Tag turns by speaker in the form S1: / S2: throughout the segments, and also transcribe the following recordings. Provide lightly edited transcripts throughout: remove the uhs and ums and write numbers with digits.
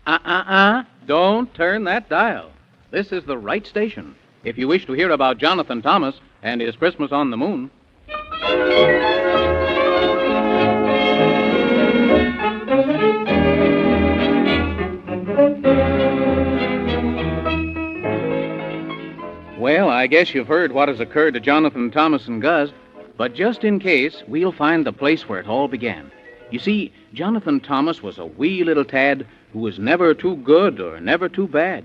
S1: Don't turn that dial. This is the right station if you wish to hear about Jonathan Thomas and his Christmas on the Moon. Well, I guess you've heard what has occurred to Jonathan Thomas and Gus, but just in case, we'll find the place where it all began. You see, Jonathan Thomas was a wee little tad who was never too good or never too bad.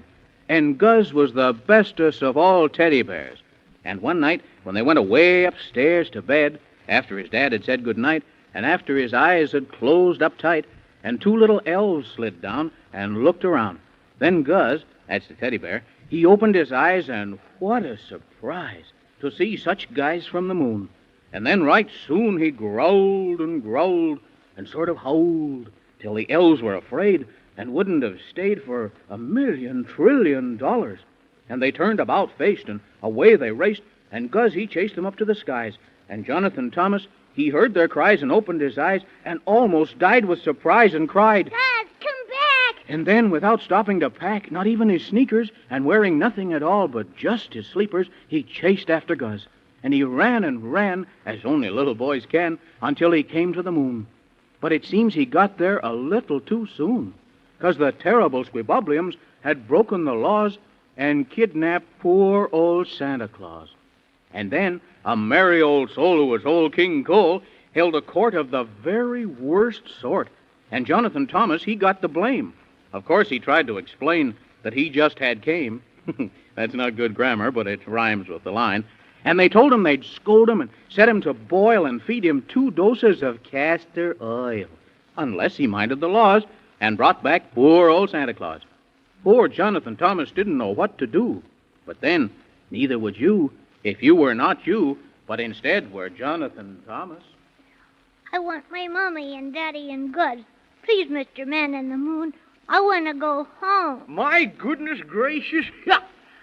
S1: And Gus was the bestest of all teddy bears. And one night, when they went away upstairs to bed, after his dad had said good night, and after his eyes had closed up tight, and two little elves slid down and looked around, then Gus, that's the teddy bear, he opened his eyes, and what a surprise to see such guys from the moon. And then right soon he growled and sort of howled till the elves were afraid and wouldn't have stayed for $1,000,000 trillion. And they turned about-faced, and away they raced, and Gus, he chased them up to the skies. And Jonathan Thomas, he heard their cries and opened his eyes and almost died with surprise and cried,
S2: Dad, come back!
S1: And then, without stopping to pack, not even his sneakers, and wearing nothing at all but just his sleepers, he chased after Gus. And he ran and ran, as only little boys can, until he came to the moon. But it seems he got there a little too soon, 'cause the terrible Squibobbliums had broken the laws and kidnapped poor old Santa Claus. And then a merry old soul who was old King Cole held a court of the very worst sort, and Jonathan Thomas, he got the blame. Of course, he tried to explain that he just had came. That's not good grammar, but it rhymes with the line. And they told him they'd scold him and set him to boil and feed him 2 doses of castor oil, unless he minded the laws and brought back poor old Santa Claus. Poor Jonathan Thomas didn't know what to do. But then, neither would you if you were not you, but instead were Jonathan Thomas.
S2: I want my Mommy and Daddy and Gus. Please, Mr. Man in the Moon, I want to go home.
S3: My goodness gracious.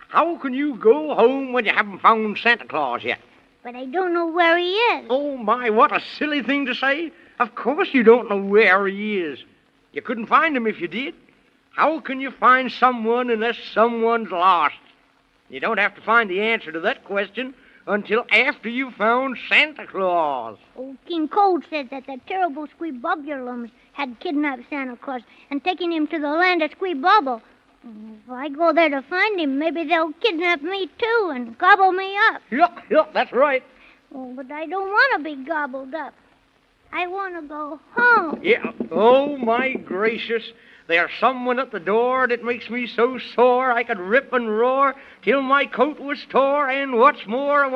S3: How can you go home when you haven't found Santa Claus yet?
S2: But I don't know where he is.
S3: Oh, my, what a silly thing to say. Of course you don't know where he is. You couldn't find him if you did. How can you find someone unless someone's lost? You don't have to find the answer to that question until after you've found Santa Claus.
S2: Old King Cole said that the terrible Squibobulums had kidnapped Santa Claus and taken him to the land of Squibobble. If I go there to find him, maybe they'll kidnap me, too, and gobble me up.
S3: Yep, that's right.
S2: Oh, but I don't want to be gobbled up. I want to go home.
S3: Yeah. Oh, my gracious. There's someone at the door that makes me so sore I could rip and roar till my coat was tore. And what's more,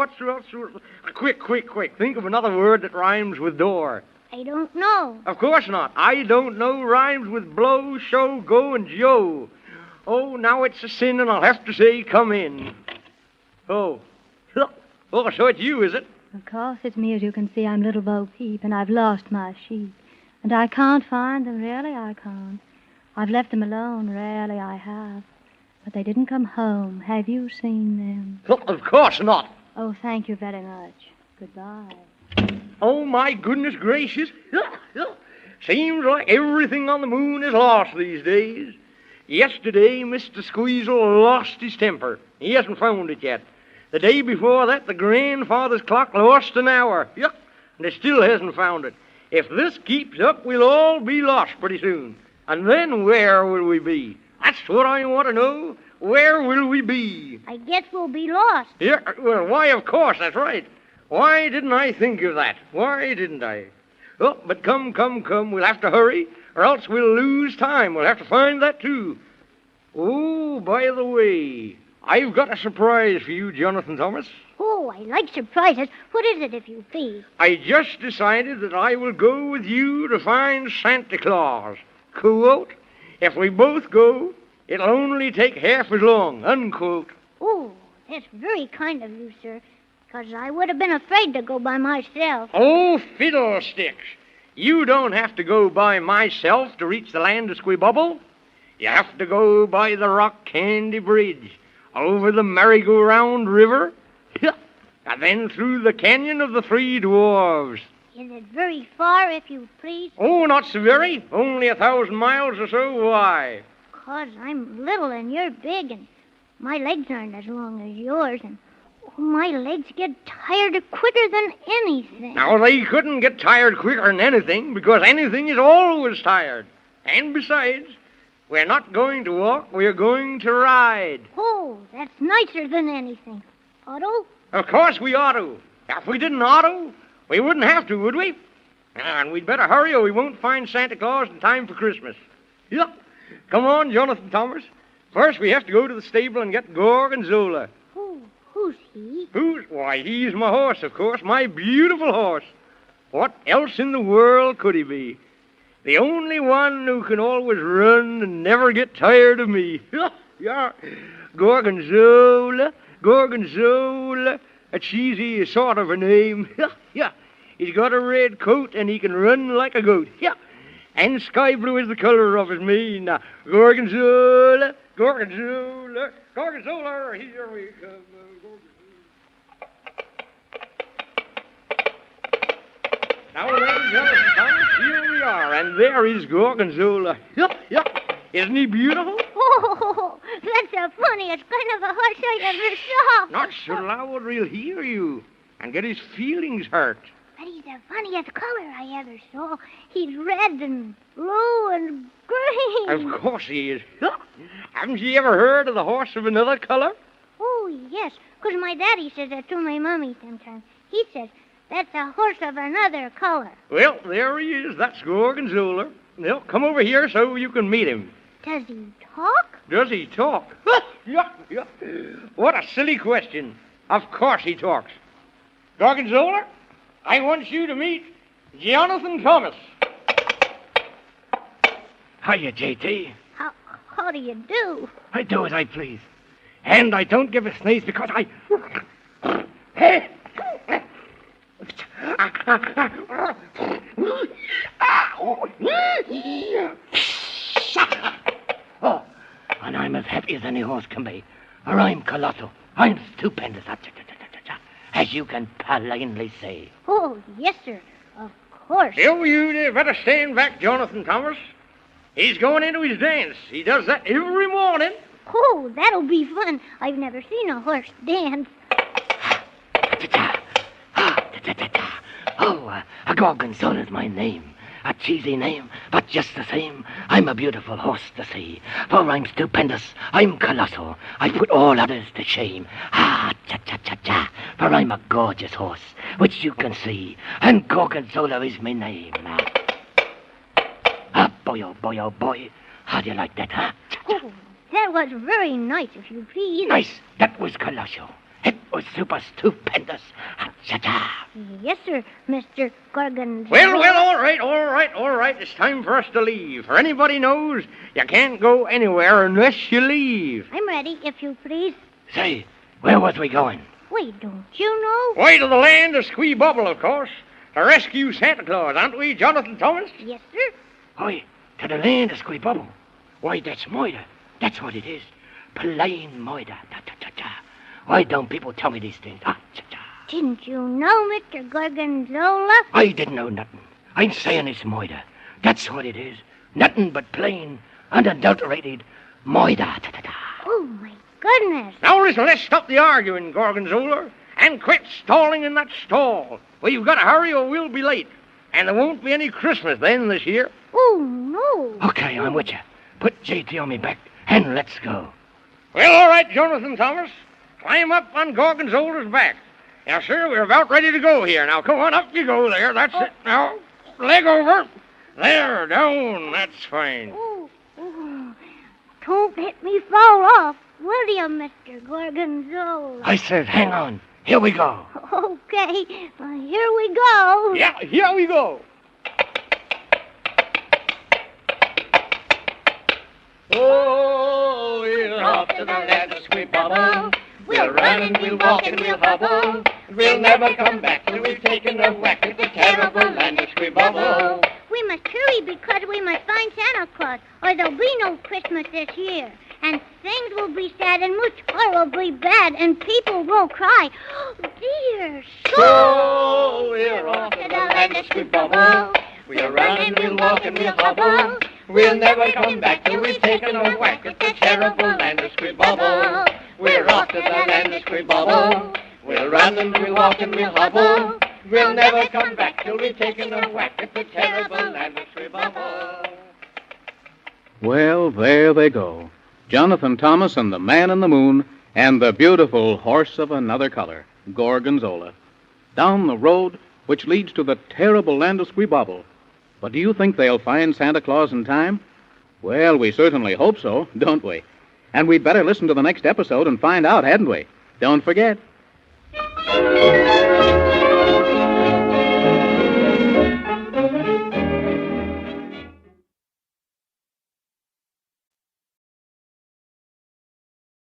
S3: quick. Think of another word that rhymes with door.
S2: I don't know.
S3: Of course not. I don't know rhymes with blow, show, go, and Joe. Oh, now it's a sin, and I'll have to say, come in. Oh, so it's you, is it?
S4: Of course it's me. As you can see, I'm Little Bo Peep, and I've lost my sheep. And I can't find them, really I can't. I've left them alone, really I have. But they didn't come home. Have you seen them?
S3: Of course not.
S4: Oh, thank you very much. Goodbye.
S3: Oh, my goodness gracious. Seems like everything on the moon is lost these days. Yesterday, Mr. Squeezle lost his temper. He hasn't found it yet. The day before that, the grandfather's clock lost an hour. And he still hasn't found it. If this keeps up, we'll all be lost pretty soon. And then where will we be? That's what I want to know. Where will we be?
S2: I guess we'll be lost.
S3: Yeah, well, why, of course, that's right. Why didn't I think of that? Why didn't I? Oh, but come. We'll have to hurry, or else we'll lose time. We'll have to find that, too. Oh, by the way, I've got a surprise for you, Jonathan Thomas.
S2: Oh, I like surprises. What is it, if you please?
S3: I just decided that I will go with you to find Santa Claus. Quote, if we both go, it'll only take half as long, unquote.
S2: Oh, that's very kind of you, sir, because I would have been afraid to go by myself.
S3: Oh, fiddlesticks. You don't have to go by myself to reach the land of Squibobble. You have to go by the Rock Candy Bridge, over the Merry-Go-Round River, and then through the Canyon of the Three Dwarves.
S2: Is it very far, if you please?
S3: Oh, not so very. Only 1,000 miles or so. Why?
S2: 'cause I'm little and you're big, and my legs aren't as long as yours, and my legs get tired quicker than anything.
S3: Now, they couldn't get tired quicker than anything, because anything is always tired. And besides, we're not going to walk, we're going to ride.
S2: Oh, that's nicer than anything. Otto?
S3: Of course we ought to. If we didn't ought to, we wouldn't have to, would we? And we'd better hurry or we won't find Santa Claus in time for Christmas. Yep. Come on, Jonathan Thomas. First, we have to go to the stable and get Gorgonzola.
S2: Who's he?
S3: Why, he's my horse, of course, my beautiful horse. What else in the world could he be? The only one who can always run and never get tired of me. Yeah. Gorgonzola, Gorgonzola. A cheesy sort of a name. Yeah. He's got a red coat and he can run like a goat. Yeah. And sky blue is the color of his mane. Now, Gorgonzola, Gorgonzola, Gorgonzola, here we come. Now, ladies and gentlemen, here we are, and there is Gorgonzola. Yeah. Isn't he beautiful?
S2: Oh, that's the funniest kind of a horse I ever saw.
S3: Not so loud or he'll hear you and get his feelings hurt.
S2: But he's the funniest color I ever saw. He's red and blue and green.
S3: Of course he is. Haven't you ever heard of the horse of another color?
S2: Oh, yes, 'cause my daddy says that to my mommy sometimes. He says, that's a horse of another color.
S3: Well, there he is. That's Gorgonzola. Now, come over here so you can meet him.
S2: Does he talk?
S3: Does he talk? Yeah. What a silly question. Of course he talks. Gorgonzola, I want you to meet Jonathan Thomas.
S5: Hiya, J.T.
S2: How do you do?
S5: I do as I please. And I don't give a sneeze because I... Oh, and I'm as happy as any horse can be. For I'm colossal. I'm stupendous. As you can plainly see.
S2: Oh, yes, sir. Of course.
S3: You better stand back, Jonathan Thomas. He's going into his dance. He does that every morning.
S2: Oh, that'll be fun. I've never seen a horse dance.
S5: Oh, Gorgonzola's my name. A cheesy name, but just the same, I'm a beautiful horse to see. For I'm stupendous, I'm colossal, I put all others to shame. Cha-cha-cha-cha, for I'm a gorgeous horse, which you can see, and Gorgonzola is my name. Boy, oh boy, how do you like that, huh?
S2: Oh, that was very nice, if you please.
S5: Nice, that was colossal. It was super stupendous. Cha-cha.
S2: Yes, sir, Mr. Gorgonzola.
S3: Well, all right. It's time for us to leave. For anybody knows, you can't go anywhere unless you leave.
S2: I'm ready, if you please.
S5: Say, where was we going?
S2: Wait, don't you know?
S3: Way to the land of Squee Bubble, of course, to rescue Santa Claus, aren't we, Jonathan Thomas?
S2: Yes, sir.
S5: Oi, to the land of Squee Bubble. Why, that's moida. That's what it is. Plain moida. Ta-ta-ta-ta. Why don't people tell me these things? Cha-cha.
S2: Didn't you know, Mr. Gorgonzola?
S5: I didn't know nothing. I'm saying it's moida. That's what it is. Nothing but plain, unadulterated moida. Ta-ta-ta.
S2: Oh, my goodness.
S3: Now, listen, let's stop the arguing, Gorgonzola, and quit stalling in that stall. Well, you've got to hurry or we'll be late. And there won't be any Christmas then this year.
S2: Oh, no.
S5: Okay, I'm with you. Put J.T. on me back, and let's go.
S3: Well, all right, Jonathan Thomas. Climb up on Gorgonzola's back. Now, sir, we're about ready to go here. Now, come on, up you go there. That's it. Now, leg over. There, down. That's fine.
S2: Oh. Don't let me fall off, will you, Mr. Gorgonzola?
S5: I said, hang on. Here we go.
S2: Okay, here we go.
S3: Yeah, here we go. Oh, we're off to the land of Squee Bubble. We'll run and we'll walk and we'll hobble. We'll never come back till we've taken a whack at the terrible land of Squee Bubble.
S2: We must hurry because we must find Santa Claus, or there'll be no Christmas this year. And things will be sad and much horribly bad, and people will cry. Oh, dear.
S3: So we're off to the land of Squee Bubble. We'll run and we'll walk and we'll hobble. We'll never come back till we've taken a whack at the terrible land of Squibobble. We're off to the land of Squibobble. We'll run and we'll walk and we'll hobble. We'll never come back till we've taken a whack at the terrible land of Squibobble.
S1: Well, there they go. Jonathan Thomas and the Man in the Moon and the beautiful horse of another color, Gorgonzola, down the road which leads to the terrible land of Squibobble. But do you think they'll find Santa Claus in time? Well, we certainly hope so, don't we? And we'd better listen to the next episode and find out, hadn't we? Don't forget.